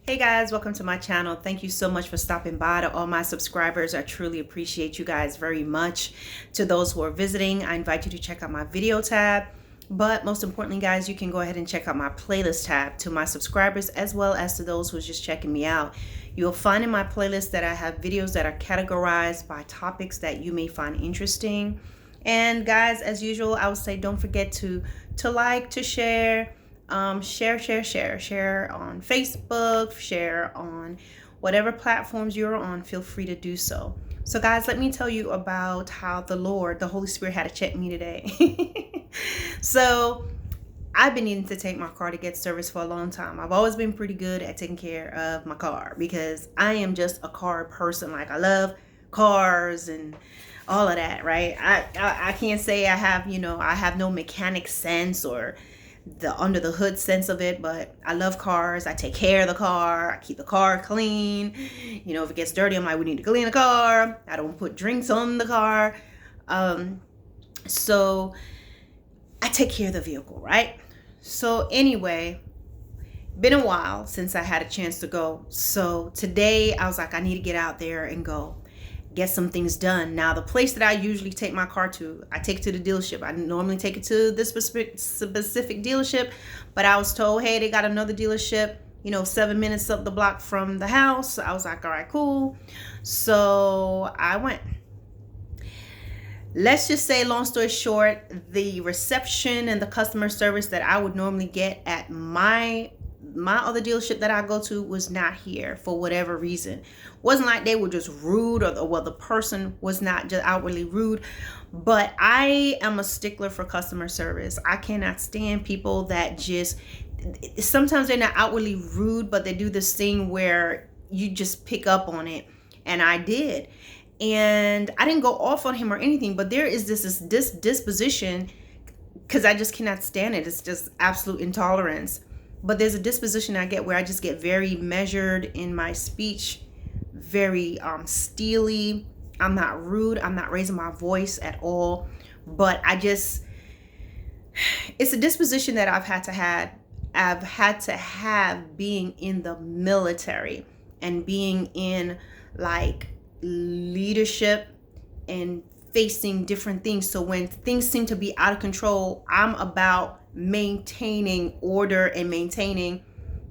Hey guys, welcome to my channel. Thank you so much for stopping by. To all my subscribers, I truly appreciate you guys very much. To those who are visiting, I invite you to check out my video tab. But most importantly, guys, you can go ahead and check out my playlist tab to my subscribers as well as to those who are just checking me out. You'll find in my playlist that I have videos that are categorized by topics that you may find interesting. And guys, as usual, I would say don't forget to like, to share. Share on Facebook, share on whatever platforms you're on. Feel free to do so. So guys, let me tell you about how the Holy Spirit had to check me today. So I've been needing to take my car to get service for a long time. I've always been pretty good at taking care of my car because I am just a car person. Like, I love cars and all of that, right? I can't say I have no mechanic sense or the under the hood sense of it, but I love cars. I take care of the car. I keep the car clean. If it gets dirty, I'm like, we need to clean the car. I don't put drinks on the car. So I take care of the vehicle, right? So anyway, been a while since I had a chance to go. So today I was like, I need to get out there and go get some things done. Now, the place that I usually take my car to, I take it to the dealership. I normally take it to this specific dealership, but I was told, hey, they got another dealership, 7 minutes up the block from the house. I was like, all right, cool. So I went. Let's just say, long story short, the reception and the customer service that I would normally get at my other dealership that I go to was not here for whatever reason. Wasn't like they were just rude or the person was not just outwardly rude, but I am a stickler for customer service. I cannot stand people that sometimes they're not outwardly rude, but they do this thing where you just pick up on it. And I did. And I didn't go off on him or anything, but there is this disposition, because I just cannot stand it. It's just absolute intolerance. But there's a disposition I get where I just get very measured in my speech, very steely. I'm not rude. I'm not raising my voice at all. But it's a disposition that I've had to have being in the military and being in like leadership and facing different things. So when things seem to be out of control, I'm about maintaining order and maintaining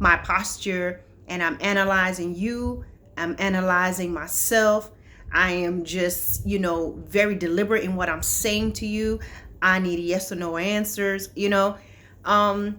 my posture, and I'm analyzing you, I'm analyzing myself. I am just very deliberate in what I'm saying to you. I need yes or no answers, but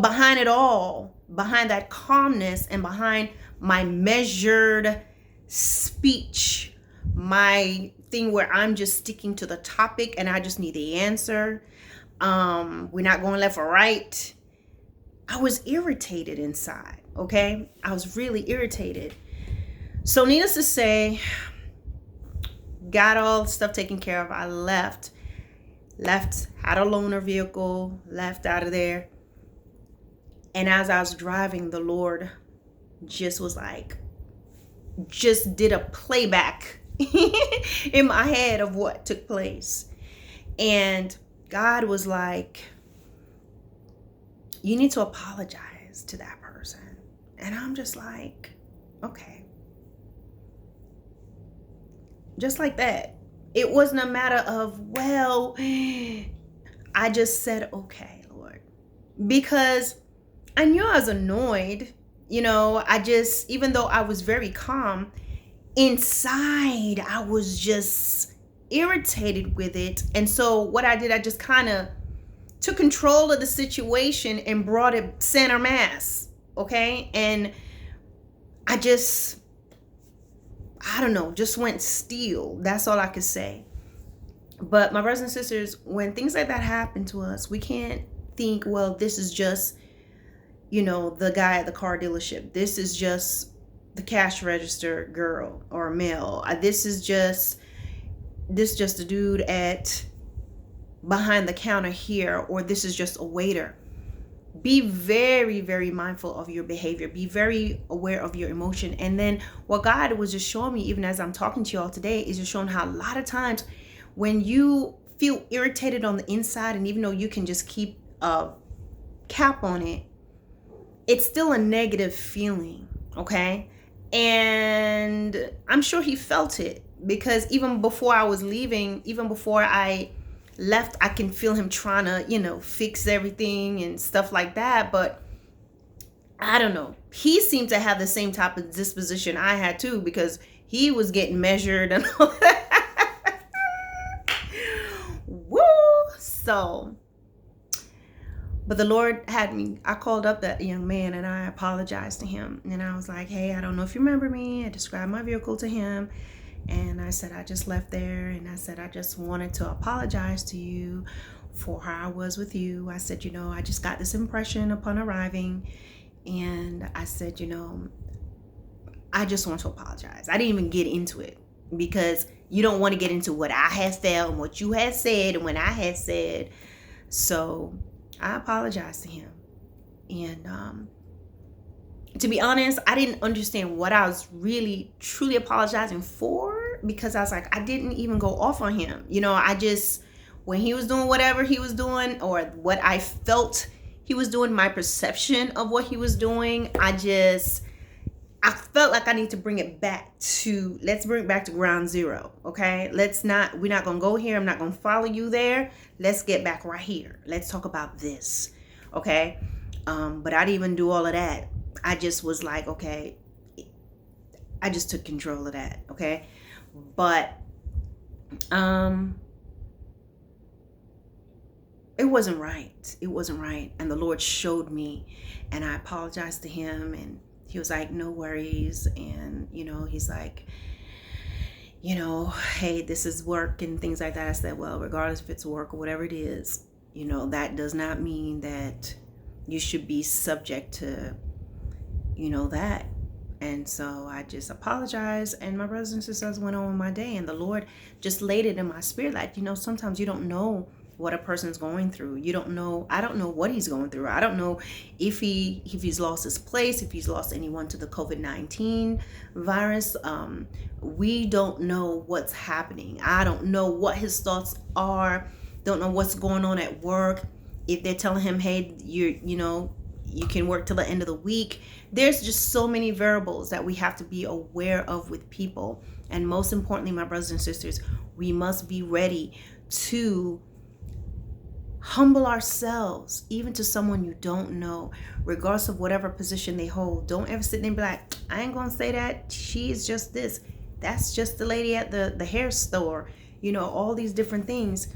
behind it all, behind that calmness and behind my measured speech, my thing where I'm just sticking to the topic and I just need the answer, we're not going left or right. I was irritated inside. Okay, I was really irritated. So needless to say, got all the stuff taken care of. I left, had a loaner vehicle, left out of there. And as I was driving, the Lord just did a playback in my head of what took place. And God was like, you need to apologize to that person. And I'm just like, okay. Just like that. It wasn't a matter of, well, I just said, okay, Lord. Because I knew I was annoyed. Even though I was very calm, inside I was just irritated with it. And so what I did, I just kind of took control of the situation and brought it center mass. Okay. And I don't know, just went steel. That's all I could say. But my brothers and sisters, when things like that happen to us, we can't think, well, this is just, the guy at the car dealership. This is just the cash register girl or male. This is just a dude at behind the counter here, or this is just a waiter. Be very, very mindful of your behavior. Be very aware of your emotion. And then what God was just showing me, even as I'm talking to you all today, is just showing how a lot of times when you feel irritated on the inside, and even though you can just keep a cap on it, it's still a negative feeling, okay? And I'm sure he felt it, because even before I was leaving, even before I left, I can feel him trying to, fix everything and stuff like that. But I don't know. He seemed to have the same type of disposition I had too, because he was getting measured and all that. Woo! So, but the Lord had me, I called up that young man and I apologized to him. And I was like, hey, I don't know if you remember me. I described my vehicle to him. And I said, I just left there. And I said, I just wanted to apologize to you for how I was with you. I said, I just got this impression upon arriving. And I said, I just want to apologize. I didn't even get into it, because you don't want to get into what I had felt and what you had said and what I had said. So I apologized to him. And to be honest, I didn't understand what I was really, truly apologizing for, because I was like, I didn't even go off on him. I just, when he was doing whatever he was doing, or what I felt he was doing, my perception of what he was doing, I felt like I need to bring it back to, let's bring it back to ground zero, okay? We're not going to go here. I'm not going to follow you there. Let's get back right here. Let's talk about this, okay? But I didn't even do all of that. I just was like, okay, I just took control of that, okay? But it wasn't right. It wasn't right. And the Lord showed me, and I apologized to him, and he was like, no worries. And, he's like, hey, this is work and things like that. I said, well, regardless if it's work or whatever it is, that does not mean that you should be subject to, that. And so I just apologized, and my brothers and sisters went on with my day. And the Lord just laid it in my spirit, like, sometimes you don't know what a person's going through. You don't know. I don't know what he's going through. I don't know if he's lost his place, if he's lost anyone to the COVID-19 virus. We don't know what's happening. I don't know what his thoughts are. Don't know what's going on at work. If they're telling him, hey, you can work till the end of the week. There's just so many variables that we have to be aware of with people. And most importantly, my brothers and sisters, we must be ready to humble ourselves, even to someone you don't know, regardless of whatever position they hold. Don't ever sit there and be like, I ain't gonna say that. She's just this. That's just the lady at the hair store. All these different things.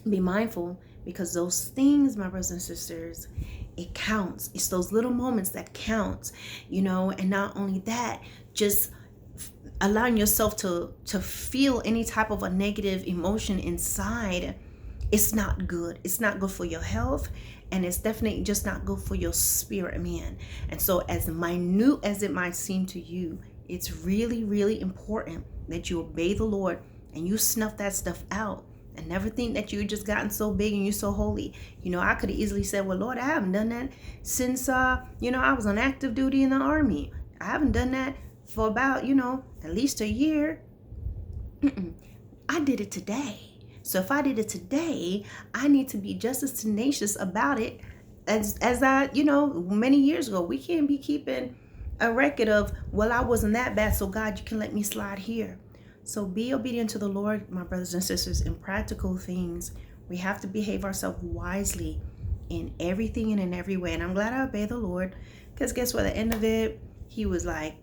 Be mindful, because those things, my brothers and sisters, it counts. It's those little moments that count, and not only that, just allowing yourself to feel any type of a negative emotion inside. It's not good. It's not good for your health, and it's definitely just not good for your spirit, man. And so, as minute as it might seem to you, it's really, really important that you obey the Lord and you snuff that stuff out. And never think that you just gotten so big and you're so holy. I could have easily said, well, Lord, I haven't done that since, I was on active duty in the Army. I haven't done that for about, at least a year. I did it today. So if I did it today, I need to be just as tenacious about it as I, many years ago. We can't be keeping a record of, well, I wasn't that bad, so God, you can let me slide here. So be obedient to the Lord, my brothers and sisters, in practical things. We have to behave ourselves wisely in everything and in every way. And I'm glad I obeyed the Lord, because guess what? At the end of it, he was like,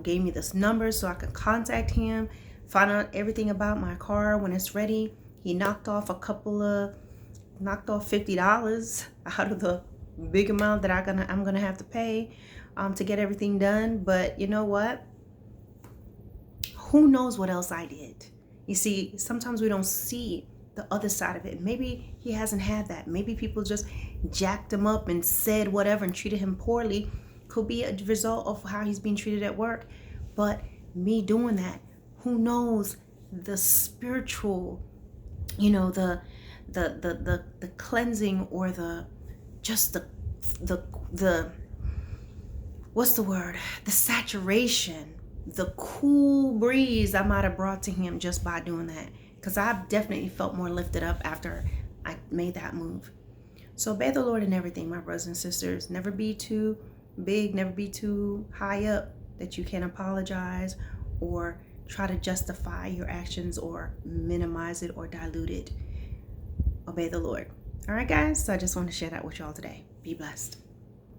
gave me this number so I could contact him, find out everything about my car when it's ready. He knocked off $50 out of the big amount that I'm gonna have to pay to get everything done. But you know what? Who knows what else I did? You see, sometimes we don't see the other side of it. Maybe he hasn't had that. Maybe people just jacked him up and said whatever and treated him poorly. Could be a result of how he's being treated at work. But me doing that, who knows the spiritual, the cleansing, or the what's the word? The saturation, the cool breeze I might have brought to him just by doing that. Because I've definitely felt more lifted up after I made that move. So obey the Lord in everything, my brothers and sisters. Never be too big, never be too high up that you can't apologize or try to justify your actions or minimize it or dilute it. Obey the Lord. All right, guys. So I just want to share that with y'all today. Be blessed.